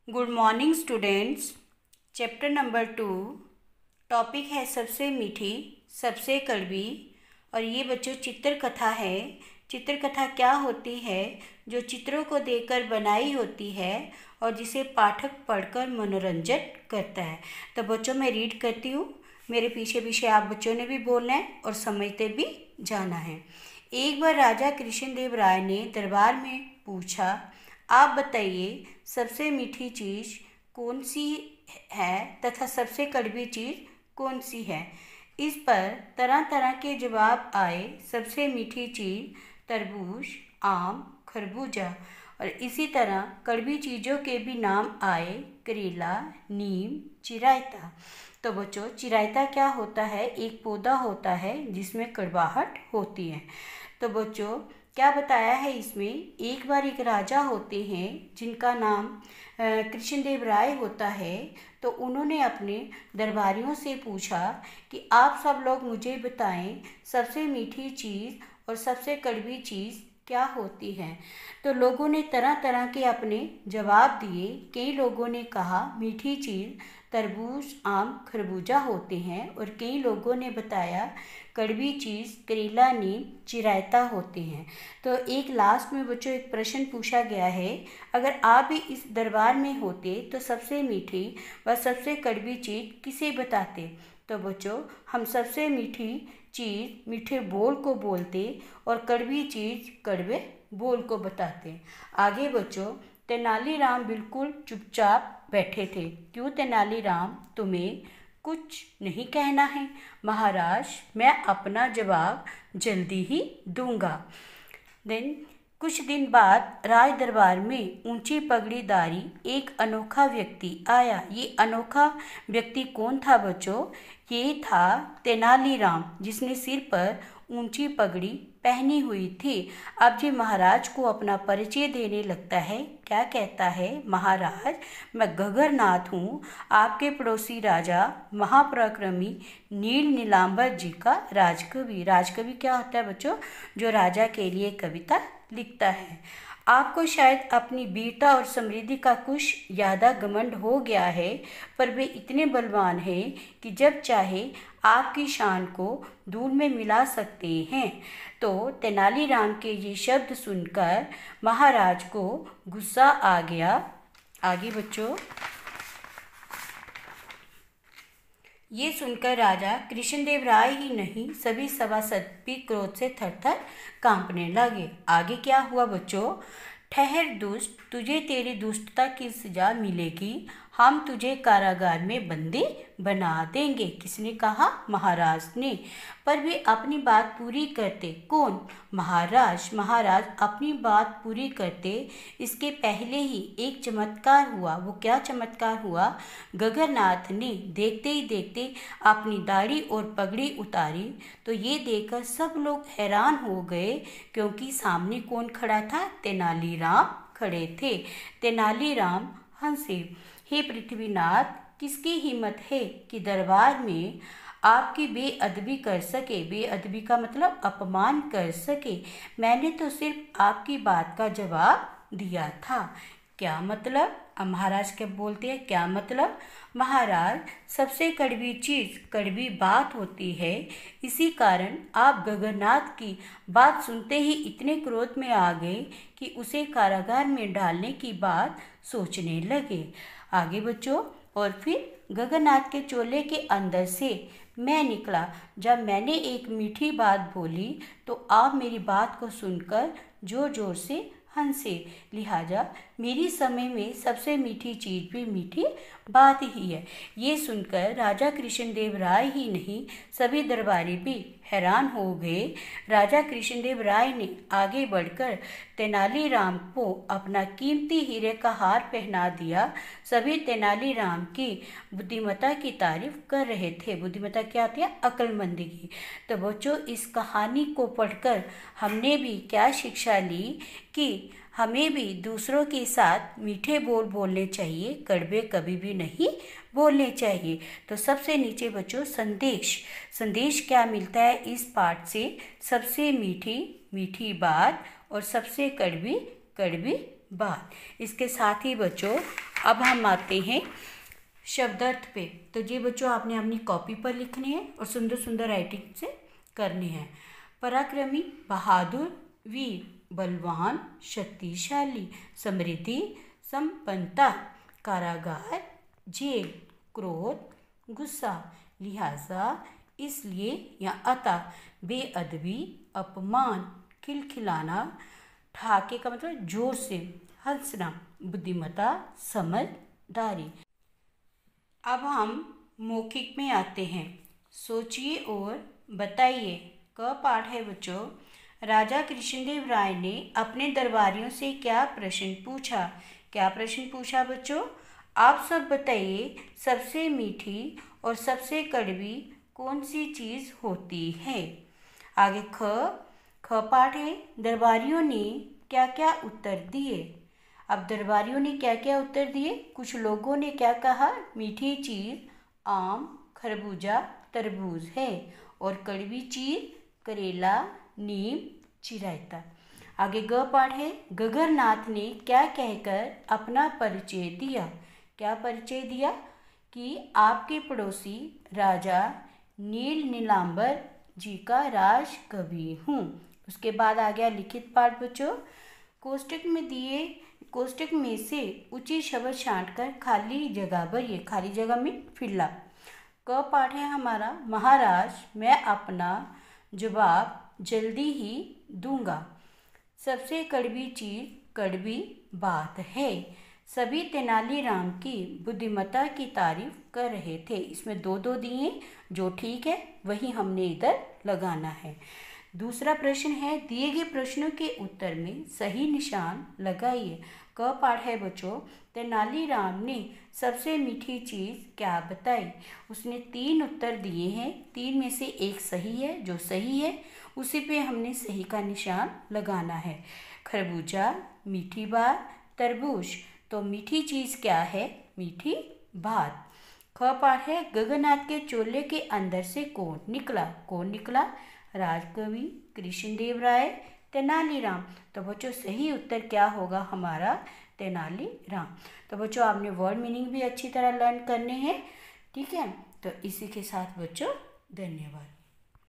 Good morning students. Chapter number 2 topic है सबसे मीठी सबसे कड़वी। और ये बच्चों चित्रकथा है। चित्रकथा क्या होती है? जो चित्रों को देखकर बनाई होती है और जिसे पाठक पढ़कर मनोरंजन करता है। तो बच्चों मैं रीड करती हूँ, मेरे पीछे पीछे आप बच्चों ने भी बोलना है और समझते भी जाना है। एक बार राजा कृष्णदेव राय ने दरबार में पूछा, आप बताइए सबसे मीठी चीज़ कौन सी है तथा सबसे कड़वी चीज़ कौन सी है। इस पर तरह तरह के जवाब आए। सबसे मीठी चीज़ तरबूज, आम, खरबूजा। और इसी तरह कड़वी चीज़ों के भी नाम आए, करेला, नीम, चिरायता। तो बच्चों चिरायता क्या होता है? एक पौधा होता है जिसमें कड़वाहट होती है। तो बच्चों क्या बताया है इसमें? एक बार एक राजा होते हैं जिनका नाम कृष्णदेव राय होता है। तो उन्होंने अपने दरबारियों से पूछा कि आप सब लोग मुझे बताएं सबसे मीठी चीज़ और सबसे कड़वी चीज़ क्या होती है। तो लोगों ने तरह तरह के अपने जवाब दिए। कई लोगों ने कहा मीठी चीज़ तरबूज, आम, खरबूजा होते हैं। और कई लोगों ने बताया कड़वी चीज़ करेला, नीम, चिरायता होते हैं। तो एक लास्ट में बच्चों एक प्रश्न पूछा गया है, अगर आप भी इस दरबार में होते तो सबसे मीठी व सबसे कड़वी चीज़ किसे बताते? तो बच्चों हम सबसे मीठी चीज़ मीठे बोल को बोलते और कड़वी चीज़ कड़वे बोल को बताते। आगे बच्चों तेनालीराम बिल्कुल चुपचाप बैठे थे। क्यों तेनालीराम, तुम्हें कुछ नहीं कहना है? महाराज मैं अपना जवाब जल्दी ही दूंगा। कुछ दिन बाद राज दरबार में ऊंची पगड़ीधारी एक अनोखा व्यक्ति आया। ये अनोखा व्यक्ति कौन था बच्चों? ये था तेनालीराम, जिसने सिर पर ऊंची पगड़ी पहनी हुई थी। अब जी महाराज को अपना परिचय देने लगता है। क्या कहता है? महाराज मैं गगरनाथ हूँ, आपके पड़ोसी राजा महापराक्रमी नील नीलांबर जी का राजकवि। राजकवि क्या होता है बच्चों? जो राजा के लिए कविता लिखता है। आपको शायद अपनी वीरता और समृद्धि का कुछ ज्यादा घमंड हो गया है, पर वे इतने बलवान हैं कि जब चाहे आपकी शान को धूल में मिला सकते हैं। तो तेनालीराम के ये शब्द सुनकर महाराज को गुस्सा आ गया। आगे बच्चों ये सुनकर राजा कृष्णदेव राय ही नहीं सभी सभासद भी क्रोध से थरथर कांपने लगे। आगे क्या हुआ बच्चों? ठहर दुष्ट, तुझे तेरी दुष्टता की सजा मिलेगी। हम तुझे कारागार में बंदी बना देंगे। किसने कहा? महाराज ने। पर वे अपनी बात पूरी करते। कौन? महाराज। महाराज अपनी बात पूरी करते इसके पहले ही एक चमत्कार हुआ। वो क्या चमत्कार हुआ? गगरनाथ ने देखते ही देखते अपनी दाढ़ी और पगड़ी उतारी। तो ये देखकर सब लोग हैरान हो गए, क्योंकि सामने कौन खड़ा था? तेनालीराम खड़े थे। तेनालीराम हंसे, हे पृथ्वीनाथ, किसकी हिम्मत है कि दरबार में आपकी बेअदबी कर सके? बेअदबी का मतलब अपमान कर सके। मैंने तो सिर्फ आपकी बात का जवाब दिया था। क्या मतलब? महाराज क्या बोलते हैं? क्या मतलब? महाराज सबसे कड़वी चीज़ कड़वी बात होती है। इसी कारण आप गगरनाथ की बात सुनते ही इतने क्रोध में आ गए कि उसे कारागार में डालने की बात सोचने लगे। आगे बच्चों और फिर गगरनाथ के चोले के अंदर से मैं निकला। जब मैंने एक मीठी बात बोली तो आप मेरी बात को सुनकर जोर जोर से हंसे। लिहाजा मेरी समय में सबसे मीठी चीज़ भी मीठी बात ही है। ये सुनकर राजा कृष्णदेव राय ही नहीं सभी दरबारी भी हैरान हो गए। राजा कृष्णदेव राय ने आगे बढ़कर तेनालीराम को अपना कीमती हीरे का हार पहना दिया। सभी तेनालीराम की बुद्धिमत्ता की तारीफ कर रहे थे। बुद्धिमत्ता क्या होती है? अक्लमंदी की। तो बच्चों इस कहानी को पढ़कर हमने भी क्या शिक्षा ली कि हमें भी दूसरों के साथ मीठे बोल बोलने चाहिए, कड़वे कभी भी नहीं बोलने चाहिए। तो सबसे नीचे बच्चों संदेश क्या मिलता है इस पाठ से? सबसे मीठी मीठी बात और सबसे कड़वी कड़वी बात। इसके साथ ही बच्चों अब हम आते हैं शब्दार्थ पे। तो ये बच्चों आपने अपनी कॉपी पर लिखने हैं और सुंदर सुंदर राइटिंग से करने हैं। पराक्रमी, बहादुर, वीर, बलवान, शक्तिशाली, समृद्धि, संपन्नता, कारागार, जेल, क्रोध, गुस्सा, लिहाजा, इसलिए या अतः, बेअदबी, अपमान, खिलखिलाना, ठाके का मतलब जोर से, हंसना, बुद्धिमत्ता, समझदारी। अब हम मौखिक में आते हैं। सोचिए और बताइए। क पाठ है बच्चों। राजा कृष्णदेव राय ने अपने दरबारियों से क्या प्रश्न पूछा? क्या प्रश्न पूछा बच्चों? आप सब बताइए, सबसे मीठी और सबसे कड़वी कौन सी चीज़ होती है? आगे ख पाठ है। दरबारियों ने क्या क्या उत्तर दिए? अब दरबारियों ने क्या क्या उत्तर दिए? कुछ लोगों ने क्या कहा? मीठी चीज़ आम, खरबूजा, तरबूज है, और कड़वी चीज़ करेला, नीम, चिरायता। आगे ग पाठ है। गगरनाथ ने क्या कहकर अपना परिचय दिया? क्या परिचय दिया? कि आपके पड़ोसी राजा नील नीलांबर जी का राज कवि हूँ। उसके बाद आ गया लिखित पाठ बच्चों। कोष्टक में से उचित शब्द छांटकर खाली जगह भरिए। खाली जगह में फिल अप। क पाठ है हमारा। महाराज, मैं अपना जवाब जल्दी ही दूंगा। सबसे कड़वी चीज़ कड़वी बात है। सभी तेनालीराम की बुद्धिमत्ता की तारीफ कर रहे थे। इसमें दो दो दिए, जो ठीक है वही हमने इधर लगाना है। दूसरा प्रश्न है, दिए गए प्रश्नों के उत्तर में सही निशान लगाइए। क पाठ है बच्चों। तेनालीराम ने सबसे मीठी चीज़ क्या बताई? उसने 3 उत्तर दिए हैं। 3 में से एक सही है। जो सही है उसी पे हमने सही का निशान लगाना है। खरबूजा, मीठी बात, तरबूज। तो मीठी चीज़ क्या है? मीठी बात। ख पाठ है। गगननाथ के चोले के अंदर से कौन निकला? कौन निकला? राजकवि, कृष्णदेव राय, तेनालीराम। तो बच्चों सही उत्तर क्या होगा हमारा? तेनालीराम। तो बच्चों आपने वर्ड मीनिंग भी अच्छी तरह लर्न करने हैं। ठीक है, तो इसी के साथ बच्चों धन्यवाद।